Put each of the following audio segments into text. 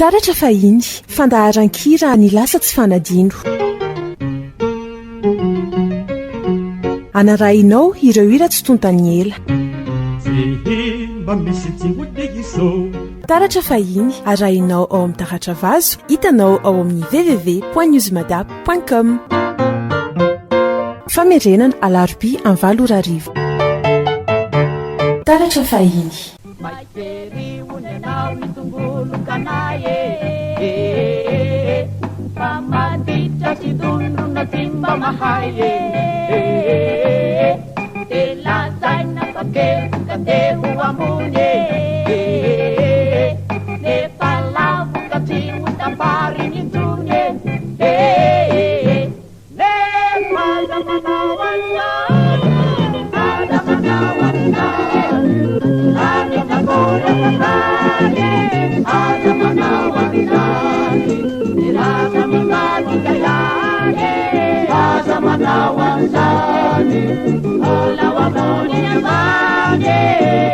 taratra fahiny fandaharan-kira ny lasa tsy fanadino anarahinao ireo hira tsy tontany ela taratra fahiny arahinao ao amin'ny taratra vazo hitanao ao amin'ny www.newsmadap.com famerenana alarobia amin'ny 7:00 taratra fahiny Maikeriunenau nitungulukanaye Pamadita sidundu na timba mahaye Telazay na kakevu katehu amunye Ne palavu katimu tapari nitunye Ne pazamanawansa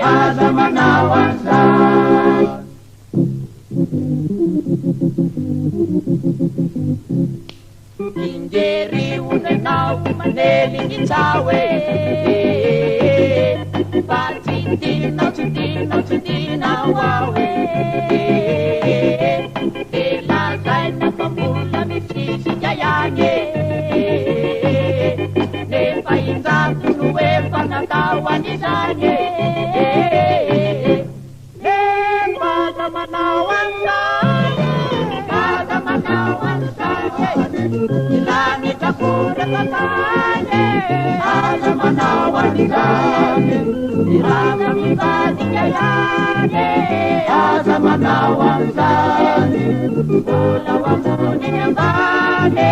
Pazamanawansa Inderi unenau maneli nitawe Citina wawe Telazay na pamula mifisi jayanye Nefa inzatu nuwefa natawanizanye Nefa zamanawansanye Ilani takure kakanye Azamanawanizanye Iraka mibadi jayane Azamanawanzane Ola wamuni nyambane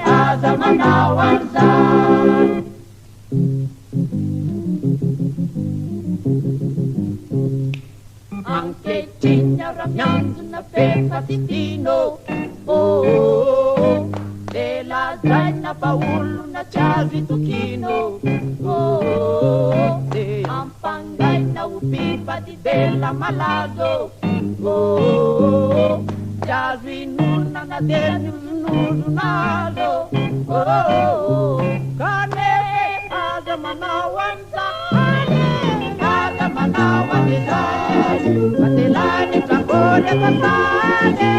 Azamanawanzane Anche cinya ramyanzu na pepa titino Oh, della zaina paulu na chazi tukino Oh, ampangai na upipa di bella malazo Oh, chazi nuna na denu nunalo Oh, kane azamanawanzane Azamanawanzane Katelani kakore kakane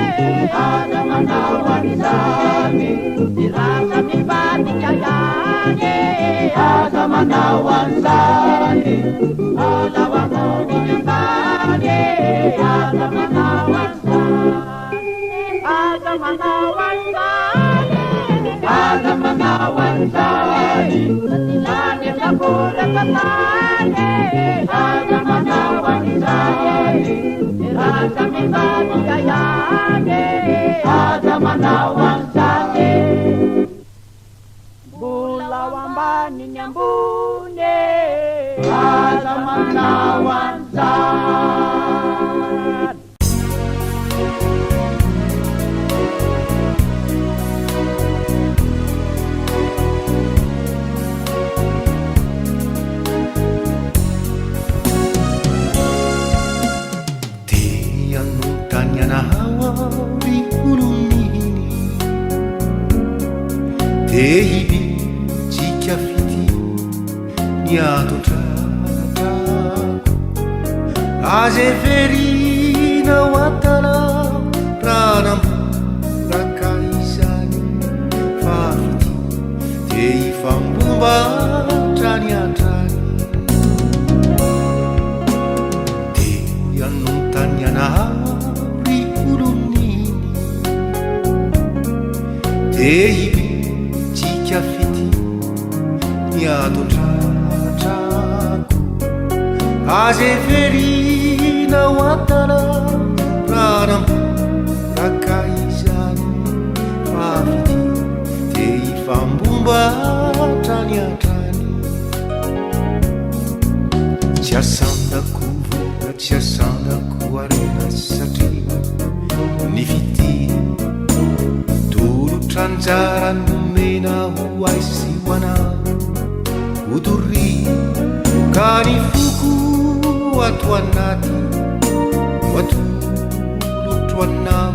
Azamanawanzane Dirasa mibadi jayane Azamanawanzane Ola wamoni nyambane Azamanawanzane Azamanawanzane Azamanawanzane Katilani kakore kakane Azamanawanzane Dirasa mibadi jayane Azamanawanzane Bula wambani nyambune Azamanawanzane Tehibi jika fiti niatotraka azeverina watana pranamboraka izany fafiti te ifambombatra ny antrany te anontany anahary oloniny tehibi fiti niatotratrako azeverina watana pranamboraka izany fafiti te ifambombatra ny antrany tsy asandako vola tsy asandako arena satria ny fiti tolotranjara nomena ho aisy hoana hodorry ka ny foko ato anaty atolotro atoanao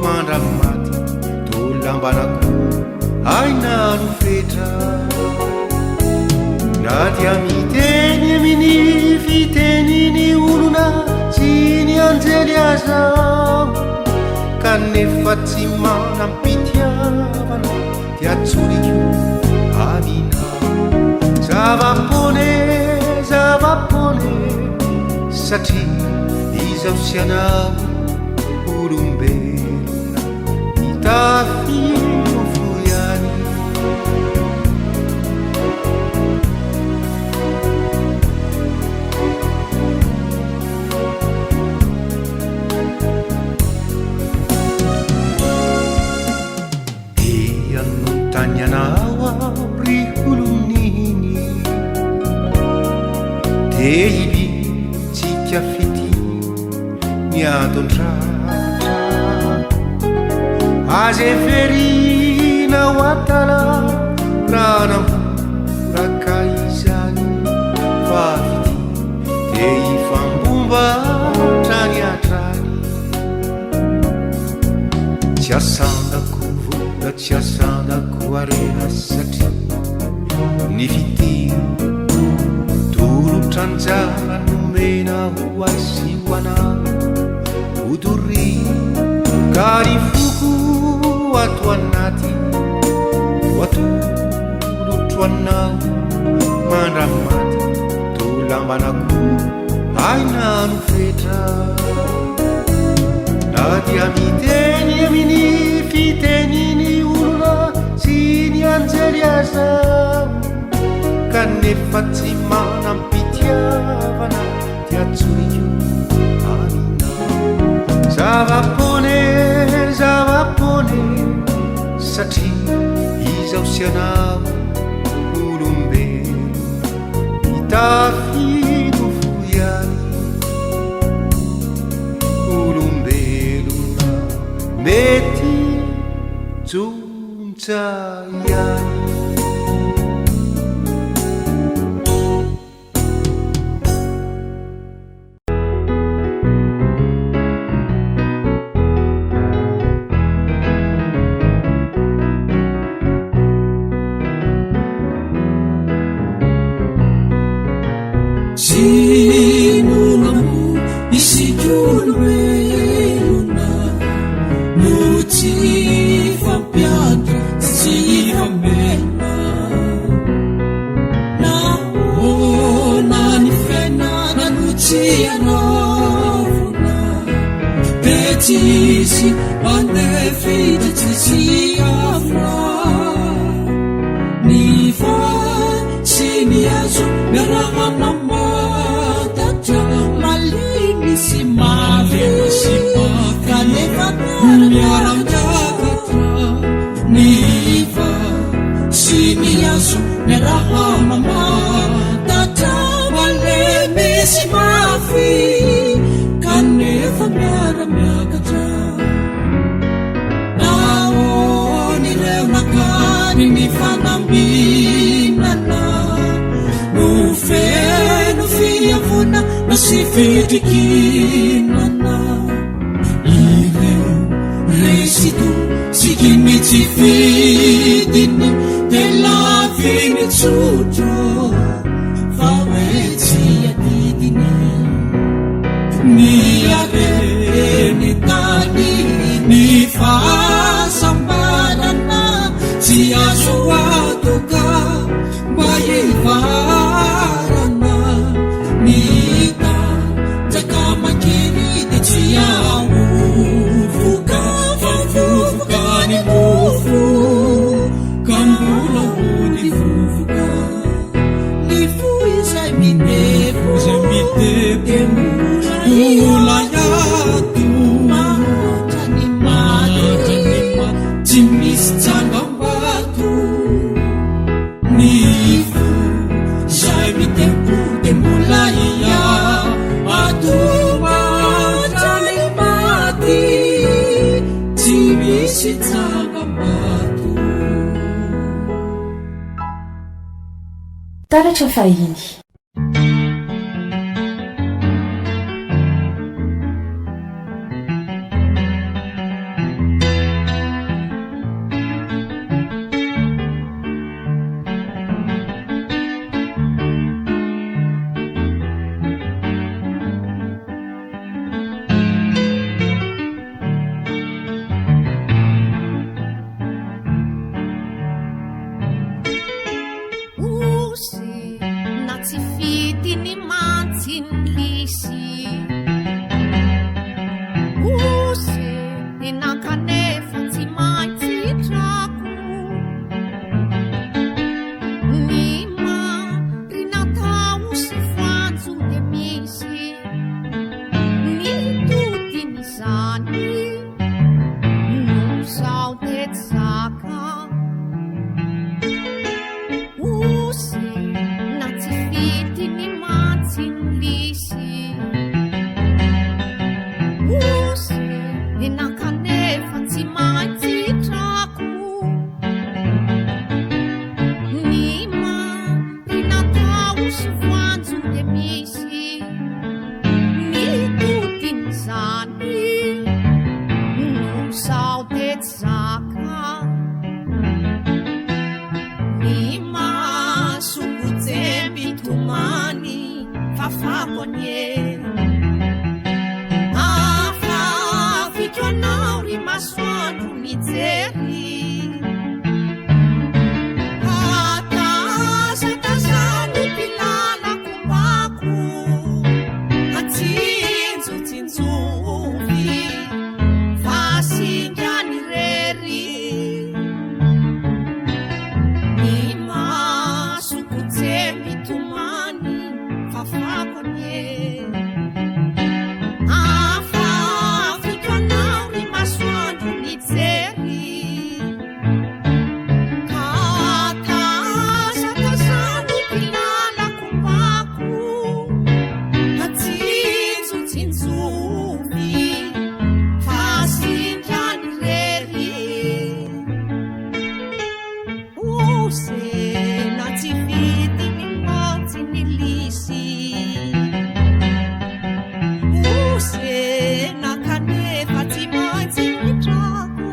mandramaty tolambanako ainano fetra na dia miteny aminy fiteniny olona sy ny anjely azao kanefa tsy manampitiavana dia tsoriko aminao zavapone satria izao sy anao olombelona hitafino foiany dia notany anao ao ry oloniny dia ilitsika fity miadondratra azeverina ho atala ranamboraka izany fa fity dia ifambombatra ny atrany tsy asandako vola tsy asandako arena satria ny fity tolotranjara nomena ho asy ho anao odorry ka ny foko ato anaty atolotro anao mandramaty tolambanako ainano fetra na dia miteny aminy fiteniny olona sy ny anjely azao kanefa tsy manampitiavana dia tsoriko aminao zavapone satria izao sy anao olombelona hitafino foiany olombelona mety jontsa iany Sinungamu isikulweluna nuti fampianto si famena na ona ni fena na nuti anavuna petisi ande fide tisi afra ni fa siniaso meramama si mave kanefa miaramjakatra niva simiaso merahamama tata maleme si mafi kanefa miaramjakatra naoni reunakani nifanambinana nufenu fiavuna nasifitrikinana ireo resitu sikimitsy fidiny telaviny tsotro fa hoe tsy adidiny ny areny tany ny fahasambarana tsy azo atoka mba hivarana nita jakamakeny de tsy ahovoka fa vovoka ny mofo ka mbola hony vovoka ny fo izay mitefo ola yato matrany maty tsy misy tsangam-bato ny fo izay mitefo de mbola ia ato matrany maty tsy misy tsangam-bato. Taratra fahiny. fafakonye afafikanao ry masoandro mijery atazatazano mpilalako mako atsinjotsinjovy fasingany rery ny masokotse mitomany fafakonye afafikanao ry masoandro mijery ka tazatazano mpilalako mako atsinjotsinjovy fasingany rery osena tsy vity mimatsy ny lisy osena kanefa tsy maintsy mitrako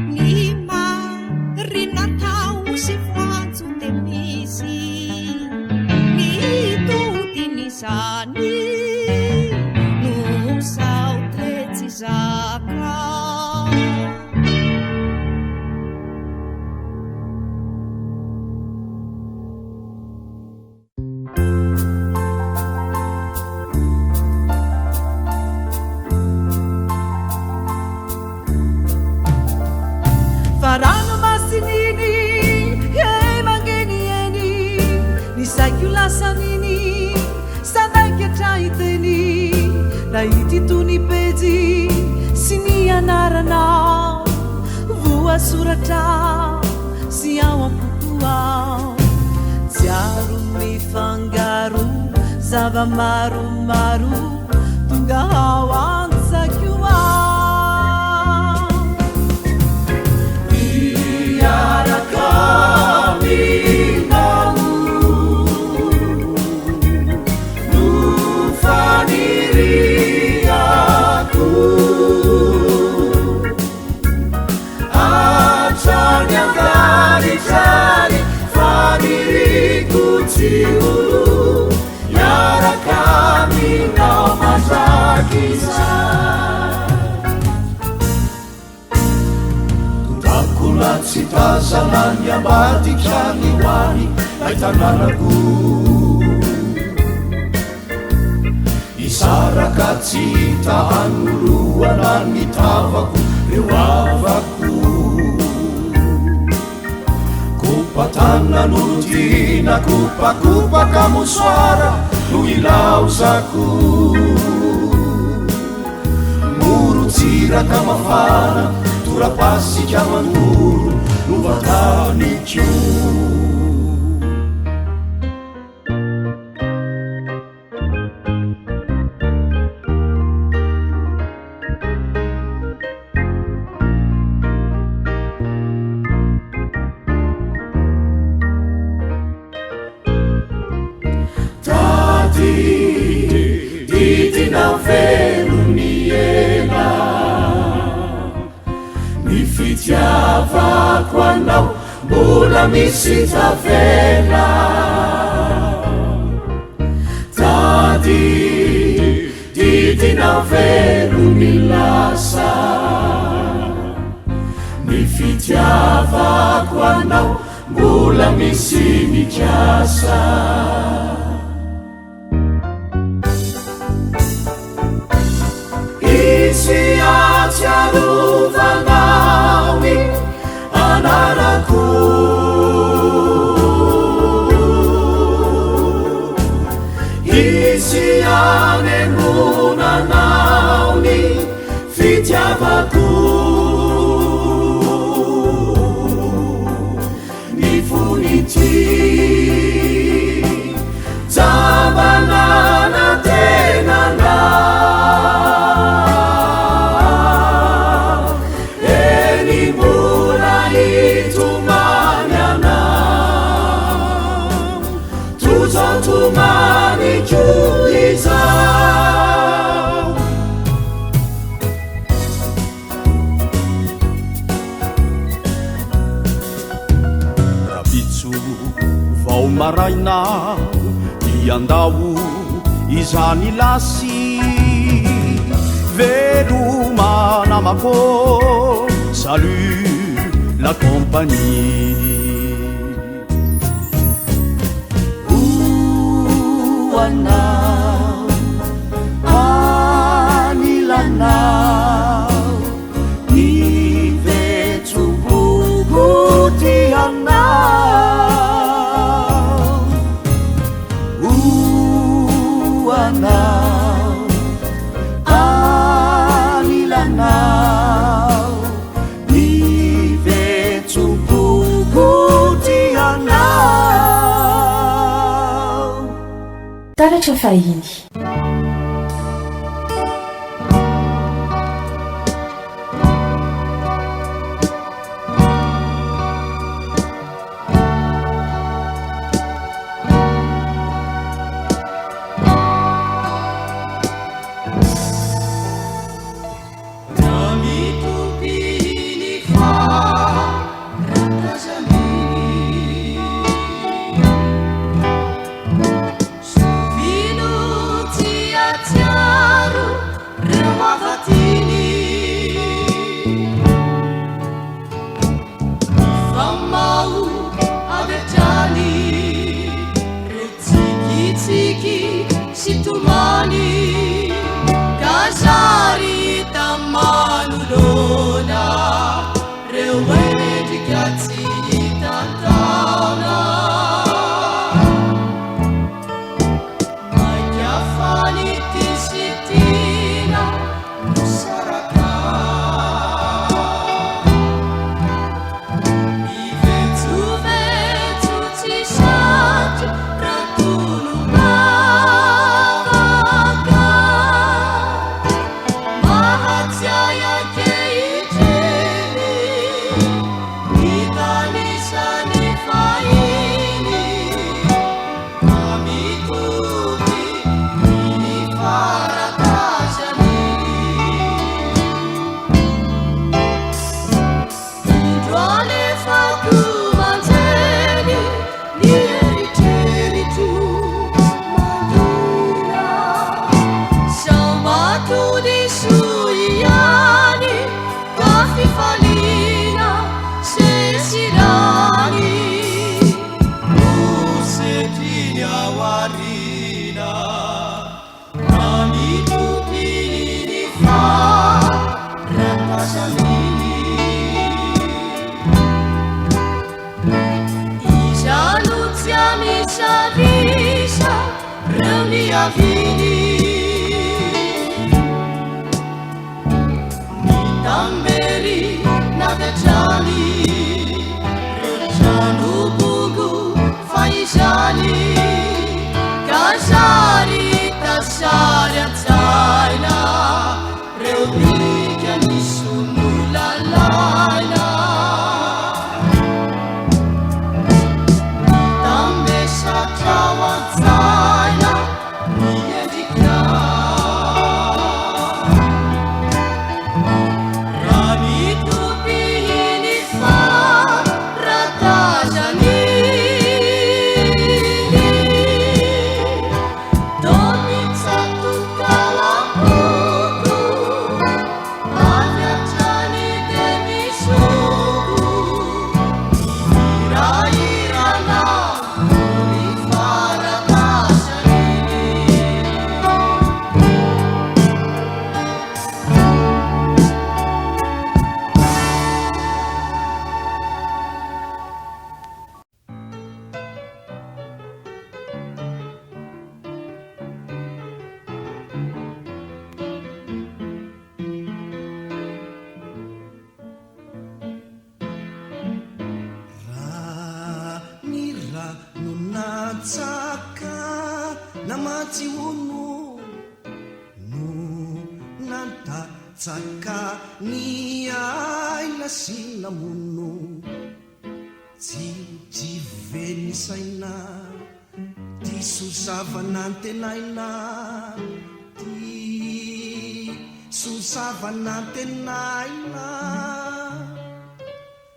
ny marina tao sy voanjo de misy ny todin'izany no sao tetsy zaka Farano masinini, hey mangenieni, ni sakulasanini, sanake chaiteni, naiti tuni peji, sini anarana, vua surata, siawa putua, jaru mifangaru, zava maru maru, tunga hawan sakua. Sitazanany ambady kianiwani aitananaku isaraka tsy hita anoloana ny tavako reo avako kopatana nolotina kopakopaka mosoara no ilaozako morotsiraka mafana turapasika mandoro nuvatanichu tadi titina veluniena nifitiavako anao mbola misy tavela tady didina velo ny lasa nifitiavako anao mbola misy mikasa isi atsiarovanao anarako isi anemonanao ny fitiavako ny fonity jabanana tenana tumani juliza izany lasy velomanamako salut la compagnie oanao anilanao ny vetsovoko tianao oanao anilanao ny vetsovoko tianao taratra fahiny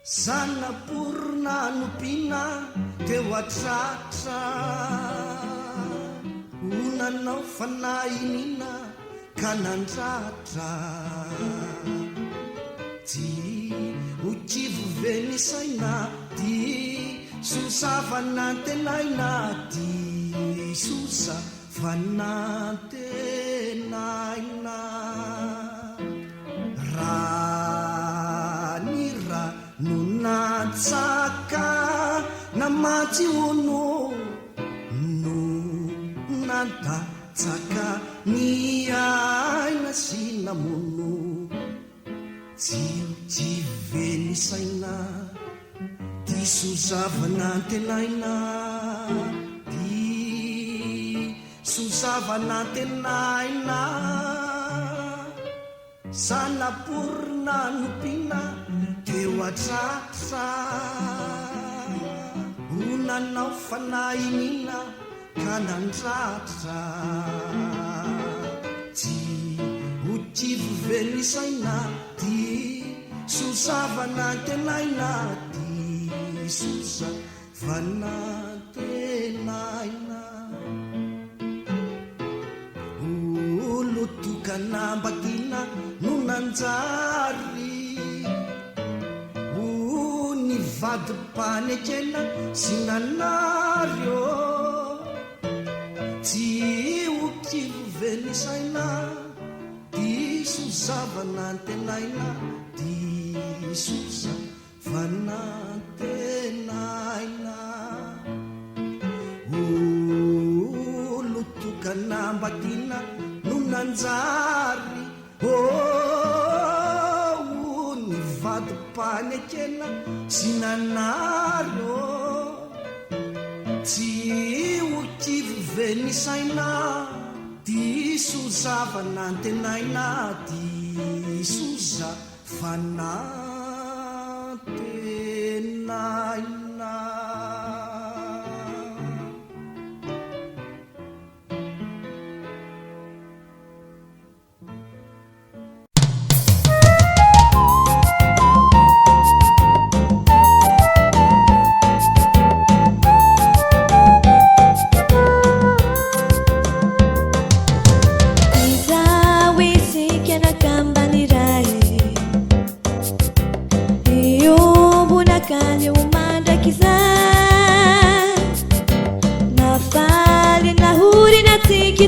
Sanapurna nupina teo atratra Unanao fanahinina ka nandratra ty ukivo venisaina ty susa vanantenaina ty susa vanantenaina ranira nunatsaka namaty ono no natatsaka ni aina sinamono tsy venisaina ty sozavanantenaina ty sozavanantenaina sanapurna nupina teo atratra unanao fanahinina ka nandratra ty ukivo venisaina ty sozavanantenaina ty sozavanantenaina olo tokanambatina no nanjary ny vadipanekena sy nanaryo tsy ukivo venisaina ty sozavanantenaina ty sozavanantenaina olo tokanambatina no nanjary ny vadipanekena sy nanaryo tsy ukivo venisaina ty sozavanantenaina ty sozavanantenaina.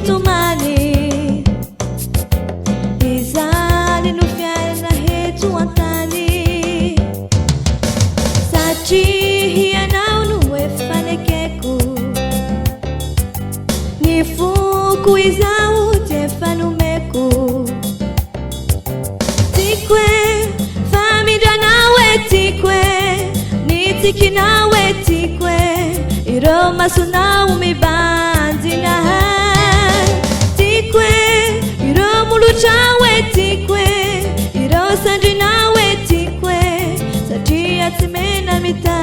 Tumani izali no fiaina reto antany satria ianao no efanekeko ny foko izao dia efanomeko tiako e famindranao e tiako e ny tikinao e tiako e ireo masonao mibandina mulutao etikwe irosandrinao etikwe satria tsy mena mita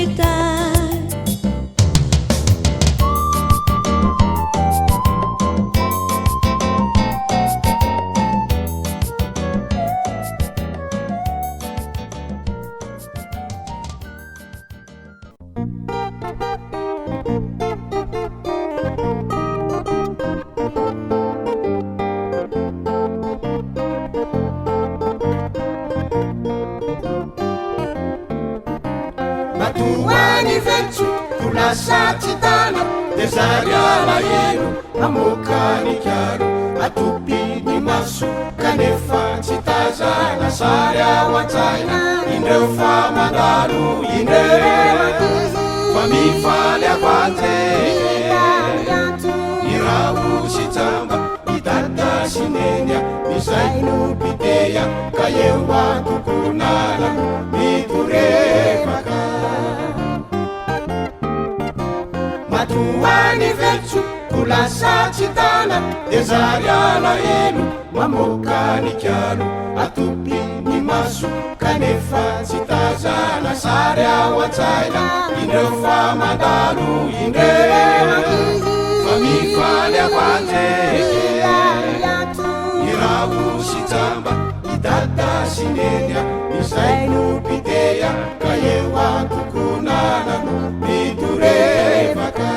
It's a tsitana de zary alahelo amokany kiaro atopiny maso kanefa tsy tazana sary ao an-tsaina indreo fa mandalo indreo fa mifaly avanjy irao sy jamba idata sinenya izay no piteya ka eo atokonala mitorevaka matoany velotso ko lasa tsitana de zary alahelo mamokany kialo atopiny maso kanefa tsy tazana sary ao an-tsaina indreo fa mandalo indreo fa mifaly avanjy irao sy jamba idata sinenya izay no piteya ka eo atokonala mitorevaka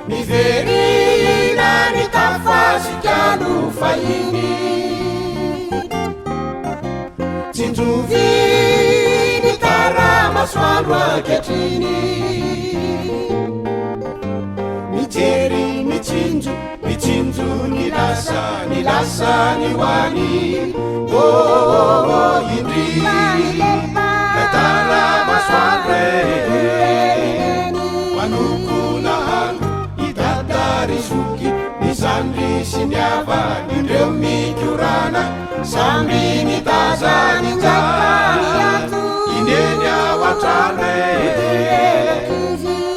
miverina ny tafasikalo fahiny tsinjovy ny taramasoandro anketriny mijery mitsinjo ny lasa ny hoany indry taramasoandro manokona andro idadary soky ny zandry sy ny avany indreo mikorana samby ny tazany jany ineny ao an-trano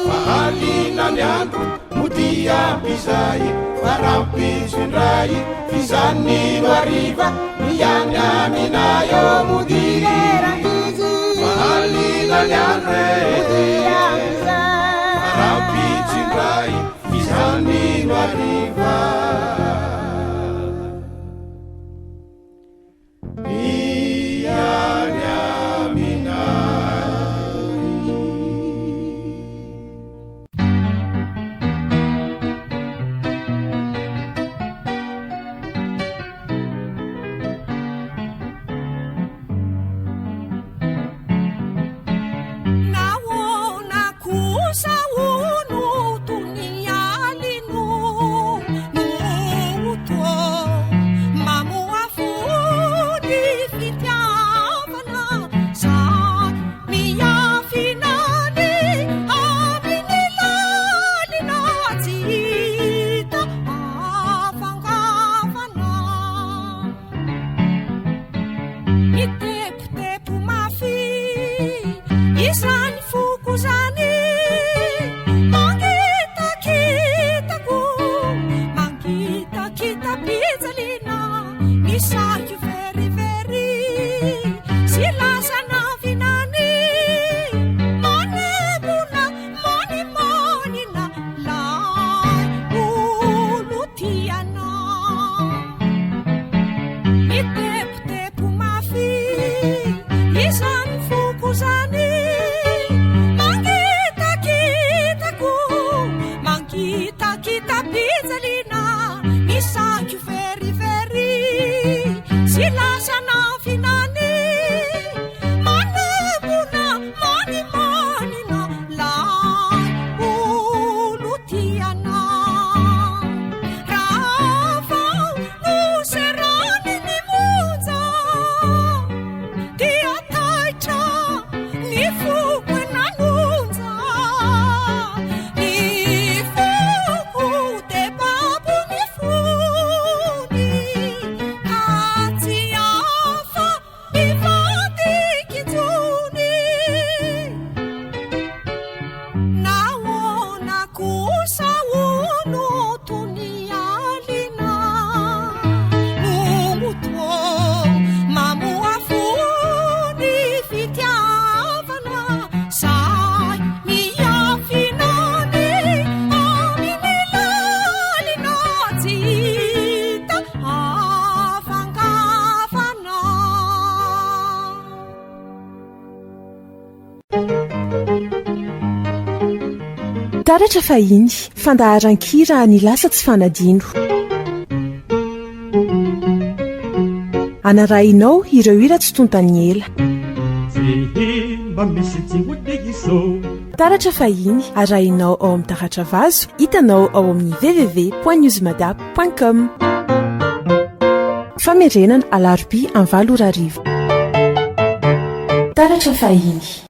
fa halina ny andro modiampizay farampizondray fizany no ariva miany aminayo modiry fa halina ny andro farampizondray fizany no ariva miany aminayo. taratra fahiny fandaharan-kira ny lasa tsy fanadino anarahinao ireo hira tsy tontany ela mba misy tsy hotegisô taratra fahiny arahinao ao amin'ny taratra vazo hitanao ao amin'ny www.newsmadap.com famerenana alarobia amin'ny 7 taratra fahiny